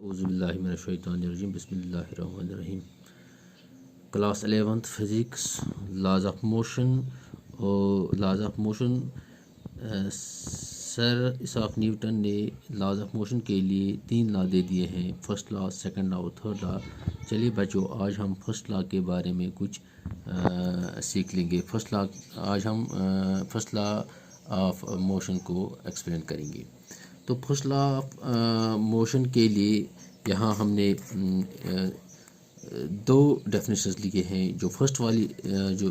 औज़ुबिल्लाहिमिनश्शैतानिर्रजीम बिस्मिल्लाहिर्रहमानिर्रहीम। Class 11th physics laws of motion. और laws of motion sir Isaac Newton ने laws of motion के लिए 3 लॉ दे दिए हैं, फर्स्ट लॉ, सेकंड लॉ और थर्ड लॉ। चलिए बच्चों, आज हम फर्स्ट लॉ के बारे में कुछ सीख लेंगे। आज हम फर्स्ट लॉ ऑफ मोशन को एक्सप्लेन करेंगे। तो फर्स्ट लॉ ऑफ मोशन के लिए यहाँ हमने दो डेफिनेशंस लिए हैं। जो फर्स्ट वाली जो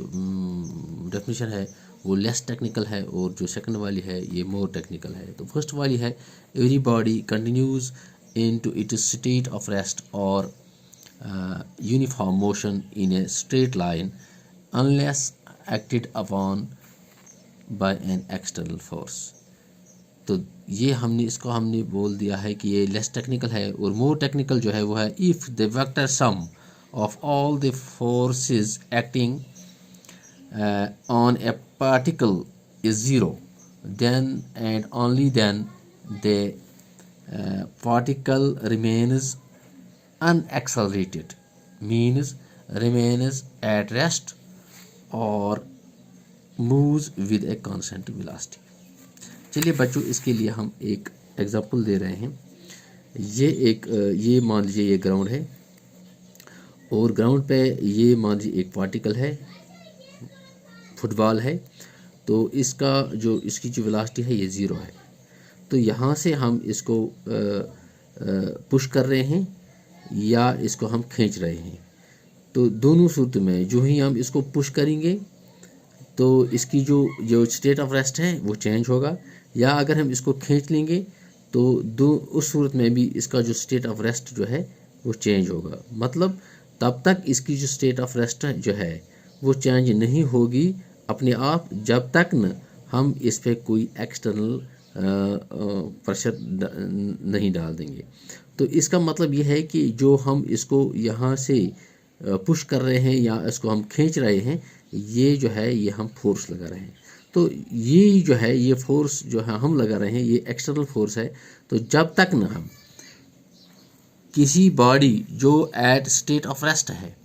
डेफिनेशन है वो लेस टेक्निकल है, और जो सेकंड वाली है ये मोर टेक्निकल है। तो फर्स्ट वाली है, every body continues into its state of rest और uniform motion in a straight line unless acted upon by an external force. तो ये हमने बोल दिया है कि ये लेस टेक्निकल है। और मोर टेक्निकल जो है वो है, if the vector sum of all the forces acting on a particle is zero, then and only then the particle remains unaccelerated, means remains at rest और moves with a constant velocity. चलिए बच्चों, इसके लिए हम एक example दे रहे हैं। ये मान लीजिए ये ग्राउंड है, और ग्राउंड पे ये मान लीजिए एक पार्टिकल है, फुटबॉल है। तो इसकी जो वेलोसिटी है ये 0 है। तो यहाँ से हम इसको पुश कर रहे हैं या इसको हम खींच रहे हैं। तो दोनों सूरत में जो ही हम इसको पुश करेंगे तो इसकी जो स्टेट ऑफ रेस्ट है वो चेंज होगा, या अगर हम इसको खींच लेंगे तो उस सूरत में भी इसका जो स्टेट ऑफ रेस्ट जो है वो चेंज होगा। मतलब तब तक इसकी जो स्टेट ऑफ रेस्ट जो है वो चेंज नहीं होगी अपने आप, जब तक न हम इस पर कोई एक्सटर्नल प्रेशर नहीं डाल देंगे। तो इसका मतलब ये है कि जो हम इसको यहाँ से पुश कर रहे हैं या इसको हम खींच रहे हैं, ये जो है ये हम फोर्स लगा रहे हैं। तो ये जो है ये फोर्स जो है हम लगा रहे हैं ये एक्सटर्नल फोर्स है। तो जब तक ना हम किसी बॉडी जो एट स्टेट ऑफ रेस्ट है,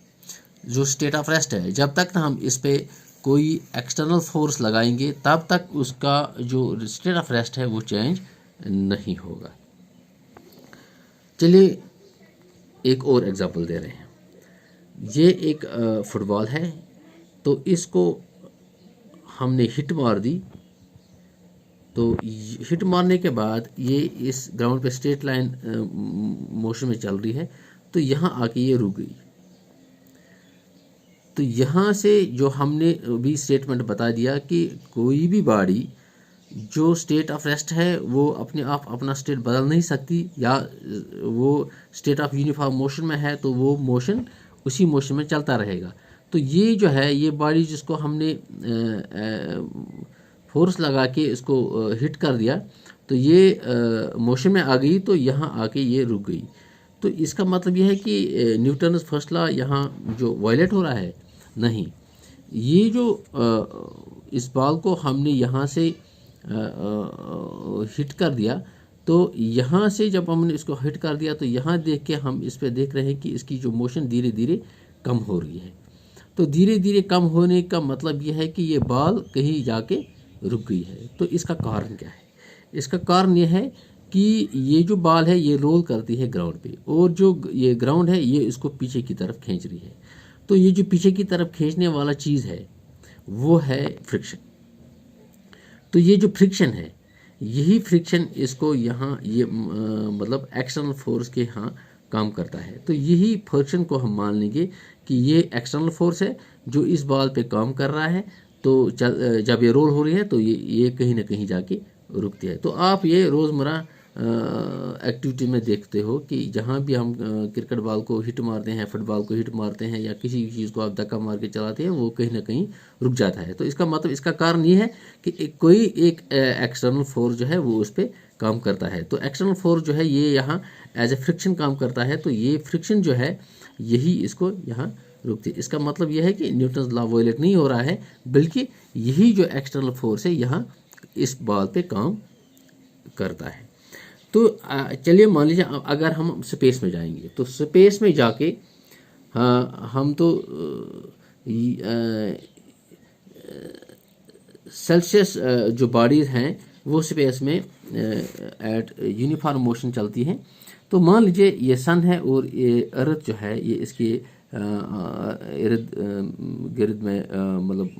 जब तक ना हम इस पे कोई एक्सटर्नल फोर्स लगाएंगे, तब तक उसका जो स्टेट ऑफ रेस्ट है वो चेंज नहीं होगा। चलिए एक और एग्जांपल दे रहे हैं। ये एक फुटबॉल है, तो इसको हमने हिट मार दी। तो हिट मारने के बाद ये इस ग्राउंड पे स्ट्रेट लाइन मोशन में चल रही है, तो यहाँ आके ये रुक गई। तो यहाँ से जो हमने भी स्टेटमेंट बता दिया कि कोई भी बॉडी जो स्टेट ऑफ रेस्ट है वो अपने आप अपना स्टेट बदल नहीं सकती, या वो स्टेट ऑफ यूनिफॉर्म मोशन में है तो वो मोशन उसी मोशन में चलता रहेगा। तो ये जो है ये बॉडी जिसको हमने फोर्स लगा के इसको हिट कर दिया, तो ये मोशन में आ गई, तो यहाँ आके ये रुक गई। तो इसका मतलब ये है कि न्यूटन फर्स्ट लॉ यहाँ जो वायलेट हो रहा है, नहीं। ये जो इस बॉल को हमने यहाँ से हिट कर दिया, तो यहाँ से जब हमने इसको हिट कर दिया तो यहाँ देख के हम इस पे देख रहे हैं कि इसकी जो मोशन धीरे धीरे कम हो रही है। तो धीरे धीरे कम होने का मतलब यह है कि ये बॉल कहीं जाके रुक गई है। तो इसका कारण क्या है? इसका कारण यह है कि ये जो बॉल है ये रोल करती है ग्राउंड पे, और जो ये ग्राउंड है ये इसको पीछे की तरफ खींच रही है। तो ये जो पीछे की तरफ खींचने वाला चीज़ है वो है फ्रिक्शन। तो ये जो फ्रिक्शन है, यही फ्रिक्शन इसको यहाँ ये मतलब एक्सटर्नल फोर्स के यहाँ काम करता है। तो यही फ्रिक्शन को हम मान लेंगे कि ये एक्सटर्नल फोर्स है जो इस बॉल पे काम कर रहा है। तो जब ये रोल हो रही है तो ये कहीं ना कहीं जाके रुकती है। तो आप ये रोज़मर्रा एक्टिविटी में देखते हो कि जहाँ भी हम क्रिकेट बॉल को हिट मारते हैं, फुटबॉल को हिट मारते हैं, या किसी चीज़ को आप धक्का मार के चलाते हैं, वो कहीं ना कहीं रुक जाता है। तो इसका मतलब, इसका कारण ये है कि कोई एक एक्सटर्नल फोर्स जो है वो उस पर काम करता है। तो एक्सटर्नल फोर्स जो है ये यहाँ एज ए फ्रिक्शन काम करता है। तो ये फ्रिक्शन जो है यही इसको यहाँ रुकती है। इसका मतलब यह है कि न्यूटन लॉ वायलेट नहीं हो रहा है, बल्कि यही जो एक्सटर्नल फोर्स है यहाँ इस बॉल पे काम करता है। तो चलिए मान लीजिए अगर हम स्पेस में जाएंगे तो स्पेस में जाके हम तो सेल्सियस जो बॉडीज हैं वो स्पेस में एट यूनिफॉर्म मोशन चलती हैं। तो मान लीजिए ये सन है और ये अर्थ जो है ये इसके इर्द गिर्द में मतलब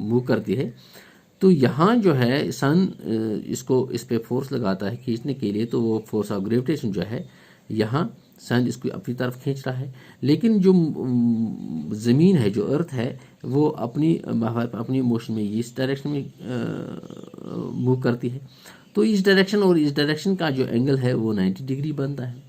मूव करती है। तो यहाँ जो है सन इसको इस पे फोर्स लगाता है खींचने के लिए, तो वो फोर्स ऑफ ग्रेविटेशन जो है यहाँ सन इसको अपनी तरफ खींच रहा है। लेकिन जो ज़मीन है, जो अर्थ है, वो अपनी मोशन में इस डायरेक्शन में मूव करती है। तो इस डायरेक्शन और इस डायरेक्शन का जो एंगल है वो 90 डिग्री बनता है।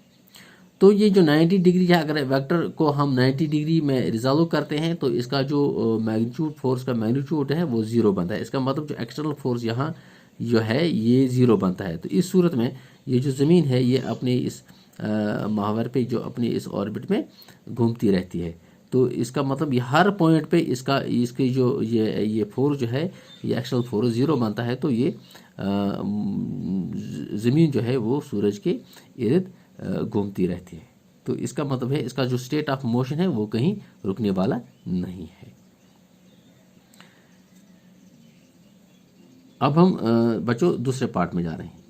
तो ये जो 90 डिग्री है, अगर वेक्टर को हम 90 डिग्री में रिजॉल्व करते हैं तो इसका जो मैग्नीट्यूड, फोर्स का मैग्नीट्यूड है वो 0 बनता है। इसका मतलब जो एक्सटर्नल फोर्स यहाँ जो है ये 0 बनता है। तो इस सूरत में ये जो ज़मीन है ये अपने इस महावर पे जो अपनी इस ऑर्बिट में घूमती रहती है। तो इसका मतलब ये हर पॉइंट पे इसकी जो ये फोर्स जो है ये एक्सटर्नल फोर्स 0 बनता है। तो ये ज़मीन जो है वो सूरज के इर्द घूमती रहती है। तो इसका मतलब है इसका जो स्टेट ऑफ मोशन है वो कहीं रुकने वाला नहीं है। अब हम बच्चों दूसरे पार्ट में जा रहे हैं।